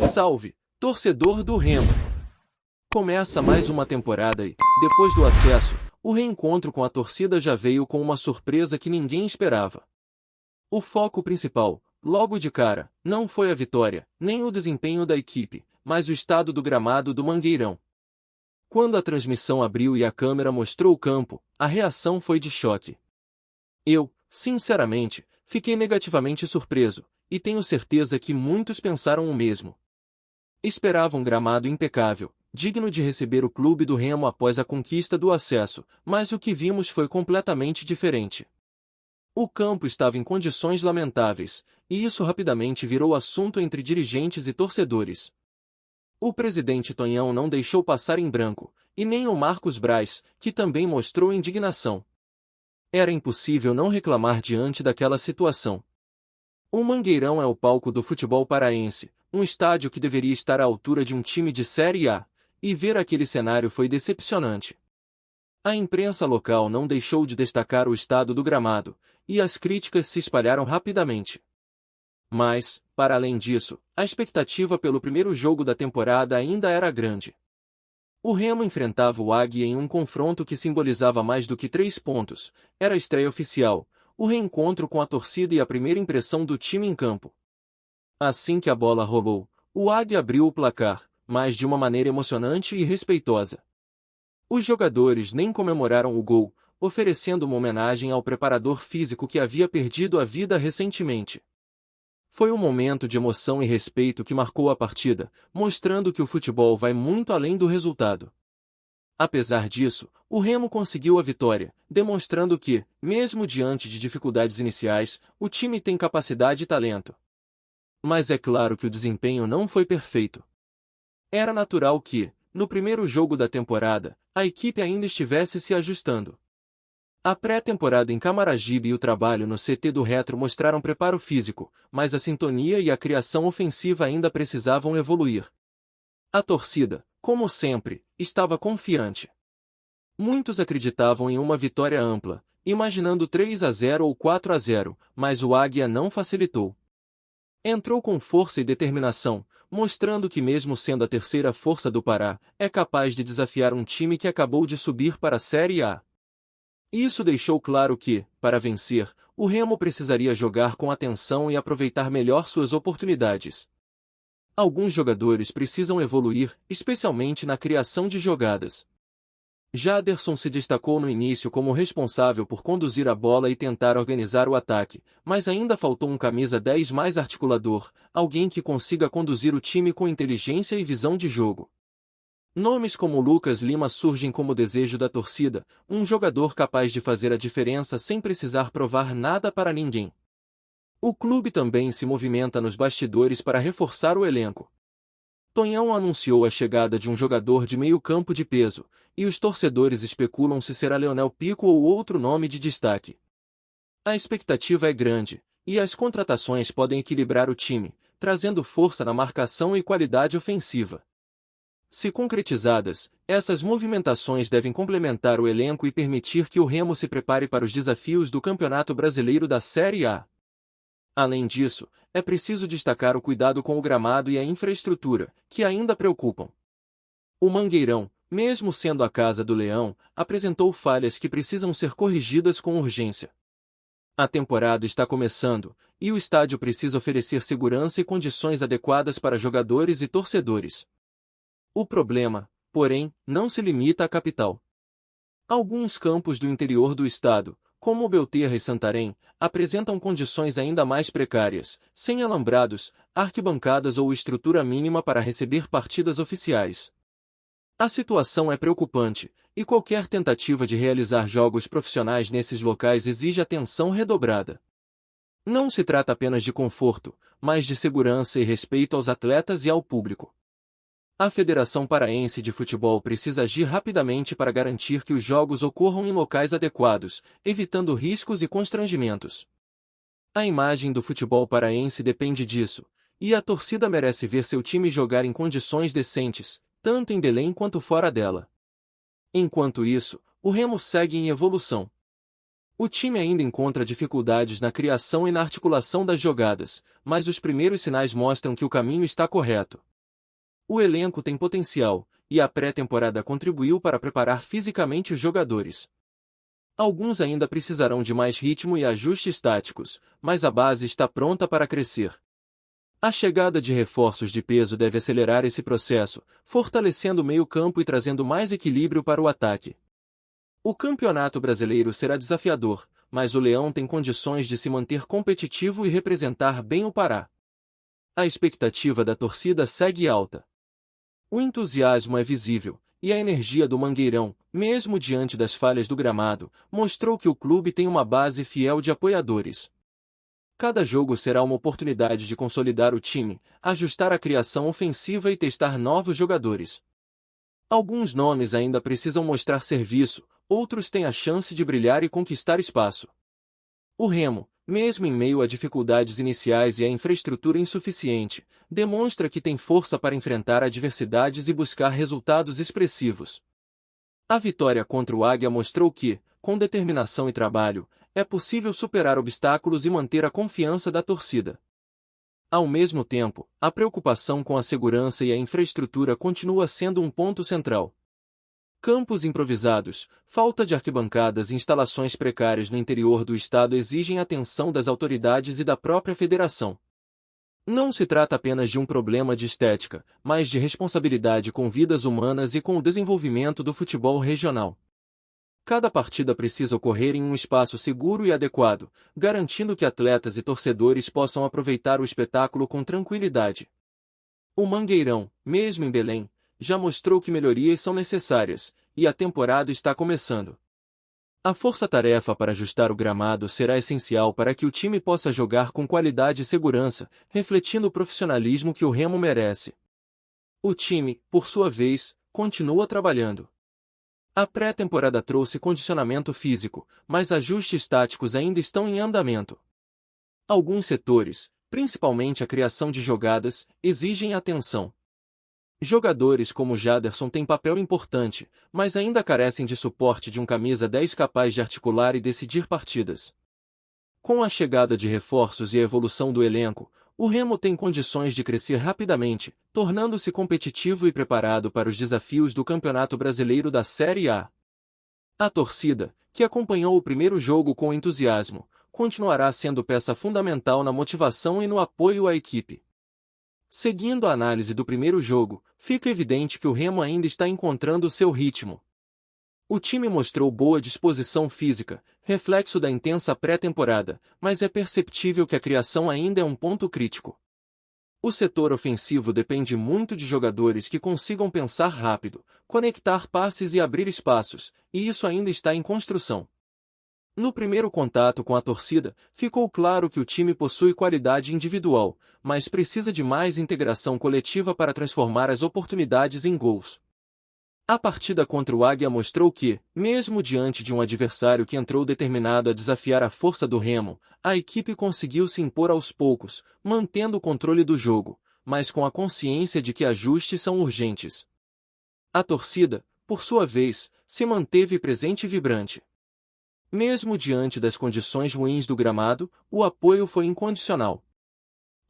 Salve, torcedor do Remo! Começa mais uma temporada e, depois do acesso, o reencontro com a torcida já veio com uma surpresa que ninguém esperava. O foco principal, logo de cara, não foi a vitória, nem o desempenho da equipe, mas o estado do gramado do Mangueirão. Quando a transmissão abriu e a câmera mostrou o campo, a reação foi de choque. Eu, sinceramente, fiquei negativamente surpreso, e tenho certeza que muitos pensaram o mesmo. Esperavam um gramado impecável, digno de receber o clube do Remo após a conquista do acesso, mas o que vimos foi completamente diferente. O campo estava em condições lamentáveis, e isso rapidamente virou assunto entre dirigentes e torcedores. O presidente Tonhão não deixou passar em branco, e nem o Marcos Braz, que também mostrou indignação. Era impossível não reclamar diante daquela situação. O Mangueirão é o palco do futebol paraense, um estádio que deveria estar à altura de um time de Série A, e ver aquele cenário foi decepcionante. A imprensa local não deixou de destacar o estado do gramado, e as críticas se espalharam rapidamente. Mas, para além disso, a expectativa pelo primeiro jogo da temporada ainda era grande. O Remo enfrentava o Águia em um confronto que simbolizava mais do que 3 pontos, era a estreia oficial, o reencontro com a torcida e a primeira impressão do time em campo. Assim que a bola rolou, o Águia abriu o placar, mas de uma maneira emocionante e respeitosa. Os jogadores nem comemoraram o gol, oferecendo uma homenagem ao preparador físico que havia perdido a vida recentemente. Foi um momento de emoção e respeito que marcou a partida, mostrando que o futebol vai muito além do resultado. Apesar disso, o Remo conseguiu a vitória, demonstrando que, mesmo diante de dificuldades iniciais, o time tem capacidade e talento. Mas é claro que o desempenho não foi perfeito. Era natural que, no primeiro jogo da temporada, a equipe ainda estivesse se ajustando. A pré-temporada em Camaragibe e o trabalho no CT do Retro mostraram preparo físico, mas a sintonia e a criação ofensiva ainda precisavam evoluir. A torcida, como sempre, estava confiante. Muitos acreditavam em uma vitória ampla, imaginando 3-0 ou 4-0, mas o Águia não facilitou. Entrou com força e determinação, mostrando que mesmo sendo a terceira força do Pará, é capaz de desafiar um time que acabou de subir para a Série A. Isso deixou claro que, para vencer, o Remo precisaria jogar com atenção e aproveitar melhor suas oportunidades. Alguns jogadores precisam evoluir, especialmente na criação de jogadas. Jaderson se destacou no início como responsável por conduzir a bola e tentar organizar o ataque, mas ainda faltou um camisa 10 mais articulador, alguém que consiga conduzir o time com inteligência e visão de jogo. Nomes como Lucas Lima surgem como desejo da torcida, um jogador capaz de fazer a diferença sem precisar provar nada para ninguém. O clube também se movimenta nos bastidores para reforçar o elenco. Tonhão anunciou a chegada de um jogador de meio-campo de peso, e os torcedores especulam se será Leonel Pico ou outro nome de destaque. A expectativa é grande, e as contratações podem equilibrar o time, trazendo força na marcação e qualidade ofensiva. Se concretizadas, essas movimentações devem complementar o elenco e permitir que o Remo se prepare para os desafios do Campeonato Brasileiro da Série A. Além disso, é preciso destacar o cuidado com o gramado e a infraestrutura, que ainda preocupam. O Mangueirão, mesmo sendo a casa do Leão, apresentou falhas que precisam ser corrigidas com urgência. A temporada está começando, e o estádio precisa oferecer segurança e condições adequadas para jogadores e torcedores. O problema, porém, não se limita à capital. Alguns campos do interior do estado, como o Belterra e Santarém, apresentam condições ainda mais precárias, sem alambrados, arquibancadas ou estrutura mínima para receber partidas oficiais. A situação é preocupante, e qualquer tentativa de realizar jogos profissionais nesses locais exige atenção redobrada. Não se trata apenas de conforto, mas de segurança e respeito aos atletas e ao público. A Federação Paraense de Futebol precisa agir rapidamente para garantir que os jogos ocorram em locais adequados, evitando riscos e constrangimentos. A imagem do futebol paraense depende disso, e a torcida merece ver seu time jogar em condições decentes, tanto em Belém quanto fora dela. Enquanto isso, o Remo segue em evolução. O time ainda encontra dificuldades na criação e na articulação das jogadas, mas os primeiros sinais mostram que o caminho está correto. O elenco tem potencial, e a pré-temporada contribuiu para preparar fisicamente os jogadores. Alguns ainda precisarão de mais ritmo e ajustes táticos, mas a base está pronta para crescer. A chegada de reforços de peso deve acelerar esse processo, fortalecendo o meio-campo e trazendo mais equilíbrio para o ataque. O Campeonato Brasileiro será desafiador, mas o Leão tem condições de se manter competitivo e representar bem o Pará. A expectativa da torcida segue alta. O entusiasmo é visível, e a energia do Mangueirão, mesmo diante das falhas do gramado, mostrou que o clube tem uma base fiel de apoiadores. Cada jogo será uma oportunidade de consolidar o time, ajustar a criação ofensiva e testar novos jogadores. Alguns nomes ainda precisam mostrar serviço, outros têm a chance de brilhar e conquistar espaço. O Remo, mesmo em meio a dificuldades iniciais e a infraestrutura insuficiente, demonstra que tem força para enfrentar adversidades e buscar resultados expressivos. A vitória contra o Águia mostrou que, com determinação e trabalho, é possível superar obstáculos e manter a confiança da torcida. Ao mesmo tempo, a preocupação com a segurança e a infraestrutura continua sendo um ponto central. Campos improvisados, falta de arquibancadas e instalações precárias no interior do estado exigem atenção das autoridades e da própria federação. Não se trata apenas de um problema de estética, mas de responsabilidade com vidas humanas e com o desenvolvimento do futebol regional. Cada partida precisa ocorrer em um espaço seguro e adequado, garantindo que atletas e torcedores possam aproveitar o espetáculo com tranquilidade. O Mangueirão, mesmo em Belém, já mostrou que melhorias são necessárias, e a temporada está começando. A força-tarefa para ajustar o gramado será essencial para que o time possa jogar com qualidade e segurança, refletindo o profissionalismo que o Remo merece. O time, por sua vez, continua trabalhando. A pré-temporada trouxe condicionamento físico, mas ajustes táticos ainda estão em andamento. Alguns setores, principalmente a criação de jogadas, exigem atenção. Jogadores como Jaderson têm papel importante, mas ainda carecem de suporte de um camisa 10 capaz de articular e decidir partidas. Com a chegada de reforços e a evolução do elenco, o Remo tem condições de crescer rapidamente, tornando-se competitivo e preparado para os desafios do Campeonato Brasileiro da Série A. A torcida, que acompanhou o primeiro jogo com entusiasmo, continuará sendo peça fundamental na motivação e no apoio à equipe. Seguindo a análise do primeiro jogo, fica evidente que o Remo ainda está encontrando seu ritmo. O time mostrou boa disposição física, reflexo da intensa pré-temporada, mas é perceptível que a criação ainda é um ponto crítico. O setor ofensivo depende muito de jogadores que consigam pensar rápido, conectar passes e abrir espaços, e isso ainda está em construção. No primeiro contato com a torcida, ficou claro que o time possui qualidade individual, mas precisa de mais integração coletiva para transformar as oportunidades em gols. A partida contra o Águia mostrou que, mesmo diante de um adversário que entrou determinado a desafiar a força do Remo, a equipe conseguiu se impor aos poucos, mantendo o controle do jogo, mas com a consciência de que ajustes são urgentes. A torcida, por sua vez, se manteve presente e vibrante. Mesmo diante das condições ruins do gramado, o apoio foi incondicional.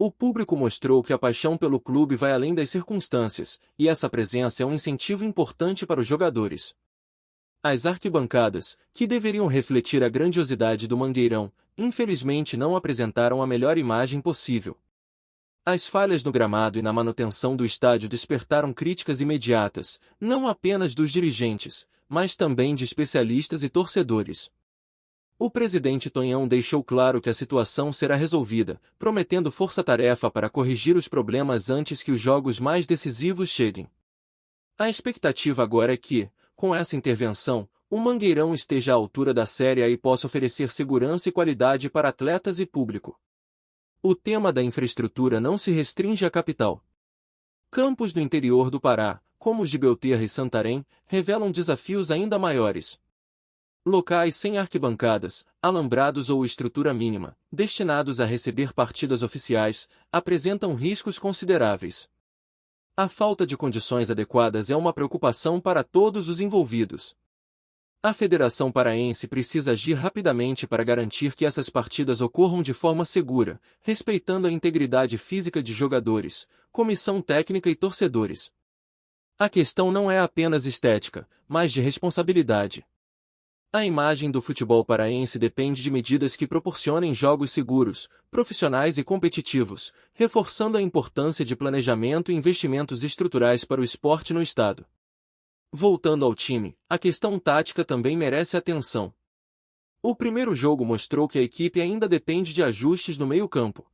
O público mostrou que a paixão pelo clube vai além das circunstâncias, e essa presença é um incentivo importante para os jogadores. As arquibancadas, que deveriam refletir a grandiosidade do Mangueirão, infelizmente não apresentaram a melhor imagem possível. As falhas no gramado e na manutenção do estádio despertaram críticas imediatas, não apenas dos dirigentes, mas também de especialistas e torcedores. O presidente Tonhão deixou claro que a situação será resolvida, prometendo força-tarefa para corrigir os problemas antes que os jogos mais decisivos cheguem. A expectativa agora é que, com essa intervenção, o Mangueirão esteja à altura da Série A e possa oferecer segurança e qualidade para atletas e público. O tema da infraestrutura não se restringe à capital. Campos do interior do Pará, como os de Belterra e Santarém, revelam desafios ainda maiores. Locais sem arquibancadas, alambrados ou estrutura mínima, destinados a receber partidas oficiais, apresentam riscos consideráveis. A falta de condições adequadas é uma preocupação para todos os envolvidos. A Federação Paraense precisa agir rapidamente para garantir que essas partidas ocorram de forma segura, respeitando a integridade física de jogadores, comissão técnica e torcedores. A questão não é apenas estética, mas de responsabilidade. A imagem do futebol paraense depende de medidas que proporcionem jogos seguros, profissionais e competitivos, reforçando a importância de planejamento e investimentos estruturais para o esporte no estado. Voltando ao time, a questão tática também merece atenção. O primeiro jogo mostrou que a equipe ainda depende de ajustes no meio-campo.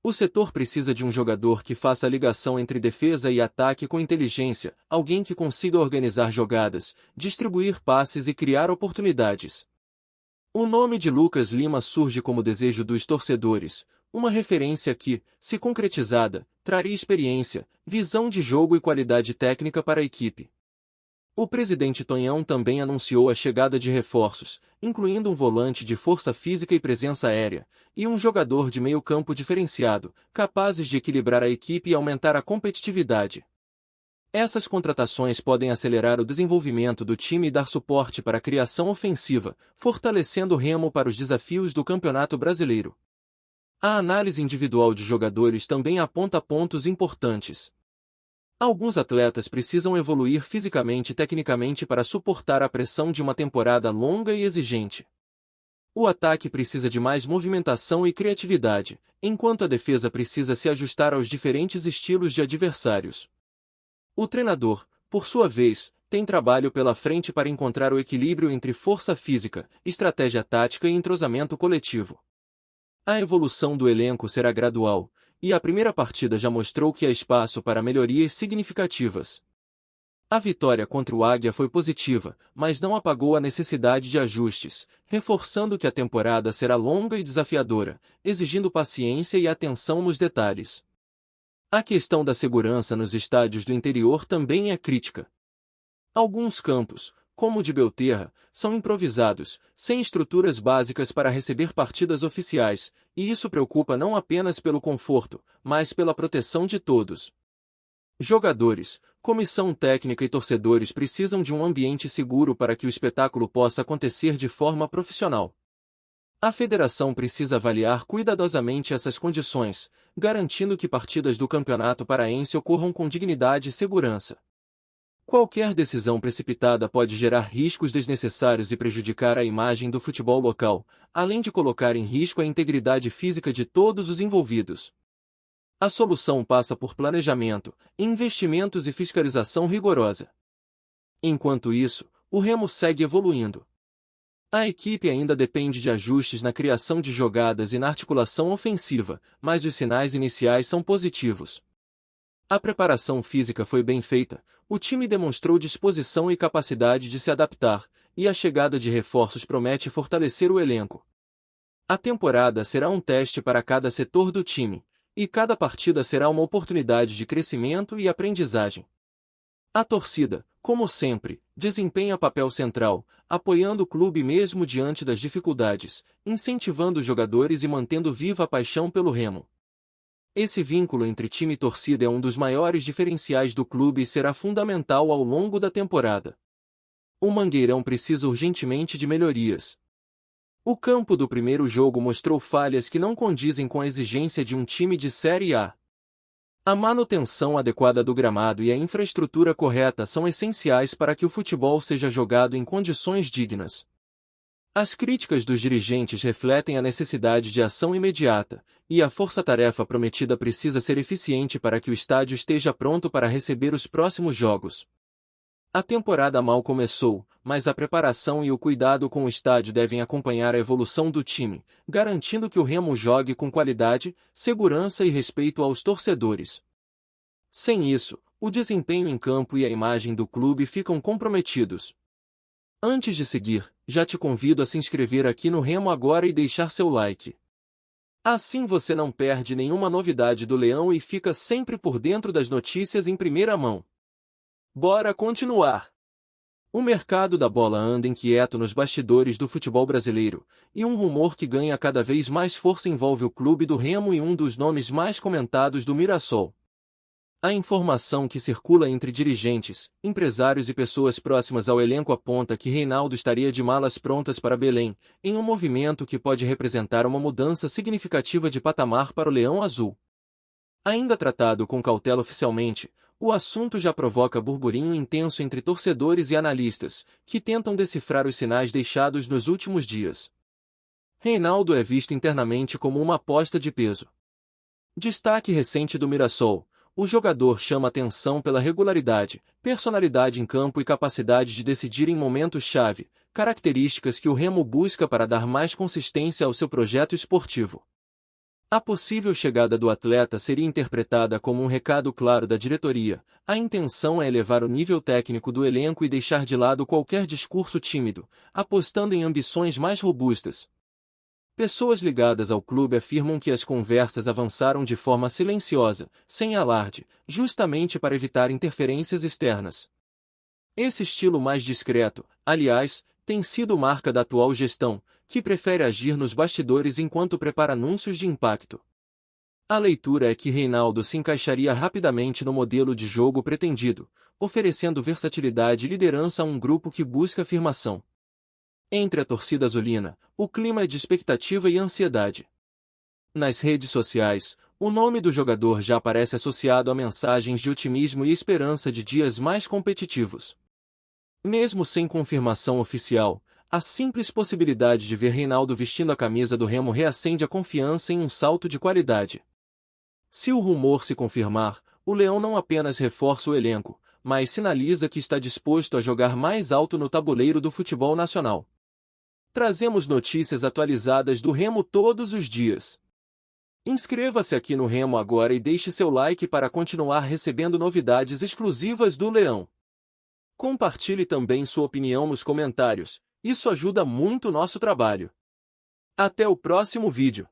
O setor precisa de um jogador que faça a ligação entre defesa e ataque com inteligência, alguém que consiga organizar jogadas, distribuir passes e criar oportunidades. O nome de Lucas Lima surge como desejo dos torcedores, uma referência que, se concretizada, traria experiência, visão de jogo e qualidade técnica para a equipe. O presidente Tonhão também anunciou a chegada de reforços, incluindo um volante de força física e presença aérea, e um jogador de meio-campo diferenciado, capazes de equilibrar a equipe e aumentar a competitividade. Essas contratações podem acelerar o desenvolvimento do time e dar suporte para a criação ofensiva, fortalecendo o Remo para os desafios do Campeonato Brasileiro. A análise individual de jogadores também aponta pontos importantes. Alguns atletas precisam evoluir fisicamente e tecnicamente para suportar a pressão de uma temporada longa e exigente. O ataque precisa de mais movimentação e criatividade, enquanto a defesa precisa se ajustar aos diferentes estilos de adversários. O treinador, por sua vez, tem trabalho pela frente para encontrar o equilíbrio entre força física, estratégia tática e entrosamento coletivo. A evolução do elenco será gradual, e a primeira partida já mostrou que há espaço para melhorias significativas. A vitória contra o Águia foi positiva, mas não apagou a necessidade de ajustes, reforçando que a temporada será longa e desafiadora, exigindo paciência e atenção nos detalhes. A questão da segurança nos estádios do interior também é crítica. Alguns campos, como o de Belterra, são improvisados, sem estruturas básicas para receber partidas oficiais, e isso preocupa não apenas pelo conforto, mas pela proteção de todos. Jogadores, comissão técnica e torcedores precisam de um ambiente seguro para que o espetáculo possa acontecer de forma profissional. A federação precisa avaliar cuidadosamente essas condições, garantindo que partidas do Campeonato Paraense ocorram com dignidade e segurança. Qualquer decisão precipitada pode gerar riscos desnecessários e prejudicar a imagem do futebol local, além de colocar em risco a integridade física de todos os envolvidos. A solução passa por planejamento, investimentos e fiscalização rigorosa. Enquanto isso, o Remo segue evoluindo. A equipe ainda depende de ajustes na criação de jogadas e na articulação ofensiva, mas os sinais iniciais são positivos. A preparação física foi bem feita, o time demonstrou disposição e capacidade de se adaptar, e a chegada de reforços promete fortalecer o elenco. A temporada será um teste para cada setor do time, e cada partida será uma oportunidade de crescimento e aprendizagem. A torcida, como sempre, desempenha papel central, apoiando o clube mesmo diante das dificuldades, incentivando os jogadores e mantendo viva a paixão pelo Remo. Esse vínculo entre time e torcida é um dos maiores diferenciais do clube e será fundamental ao longo da temporada. O Mangueirão precisa urgentemente de melhorias. O campo do primeiro jogo mostrou falhas que não condizem com a exigência de um time de Série A. A manutenção adequada do gramado e a infraestrutura correta são essenciais para que o futebol seja jogado em condições dignas. As críticas dos dirigentes refletem a necessidade de ação imediata, e a força-tarefa prometida precisa ser eficiente para que o estádio esteja pronto para receber os próximos jogos. A temporada mal começou, mas a preparação e o cuidado com o estádio devem acompanhar a evolução do time, garantindo que o Remo jogue com qualidade, segurança e respeito aos torcedores. Sem isso, o desempenho em campo e a imagem do clube ficam comprometidos. Antes de seguir, já te convido a se inscrever aqui no Remo agora e deixar seu like. Assim você não perde nenhuma novidade do Leão e fica sempre por dentro das notícias em primeira mão. Bora continuar! O mercado da bola anda inquieto nos bastidores do futebol brasileiro, e um rumor que ganha cada vez mais força envolve o clube do Remo e um dos nomes mais comentados do Mirassol. A informação que circula entre dirigentes, empresários e pessoas próximas ao elenco aponta que Reinaldo estaria de malas prontas para Belém, em um movimento que pode representar uma mudança significativa de patamar para o Leão Azul. Ainda tratado com cautela oficialmente, O assunto já provoca burburinho intenso entre torcedores e analistas, que tentam decifrar os sinais deixados nos últimos dias. Reinaldo é visto internamente como uma aposta de peso. Destaque recente do Mirassol: o jogador chama atenção pela regularidade, personalidade em campo e capacidade de decidir em momentos-chave, características que o Remo busca para dar mais consistência ao seu projeto esportivo. A possível chegada do atleta seria interpretada como um recado claro da diretoria: a intenção é elevar o nível técnico do elenco e deixar de lado qualquer discurso tímido, apostando em ambições mais robustas. Pessoas ligadas ao clube afirmam que as conversas avançaram de forma silenciosa, sem alarde, justamente para evitar interferências externas. Esse estilo mais discreto, aliás, tem sido marca da atual gestão, que prefere agir nos bastidores enquanto prepara anúncios de impacto. A leitura é que Reinaldo se encaixaria rapidamente no modelo de jogo pretendido, oferecendo versatilidade e liderança a um grupo que busca afirmação. Entre a torcida azulina, o clima é de expectativa e ansiedade. Nas redes sociais, o nome do jogador já aparece associado a mensagens de otimismo e esperança de dias mais competitivos. Mesmo sem confirmação oficial, a simples possibilidade de ver Reinaldo vestindo a camisa do Remo reacende a confiança em um salto de qualidade. Se o rumor se confirmar, o Leão não apenas reforça o elenco, mas sinaliza que está disposto a jogar mais alto no tabuleiro do futebol nacional. Trazemos notícias atualizadas do Remo todos os dias. Inscreva-se aqui no Remo agora e deixe seu like para continuar recebendo novidades exclusivas do Leão. Compartilhe também sua opinião nos comentários, isso ajuda muito o nosso trabalho. Até o próximo vídeo.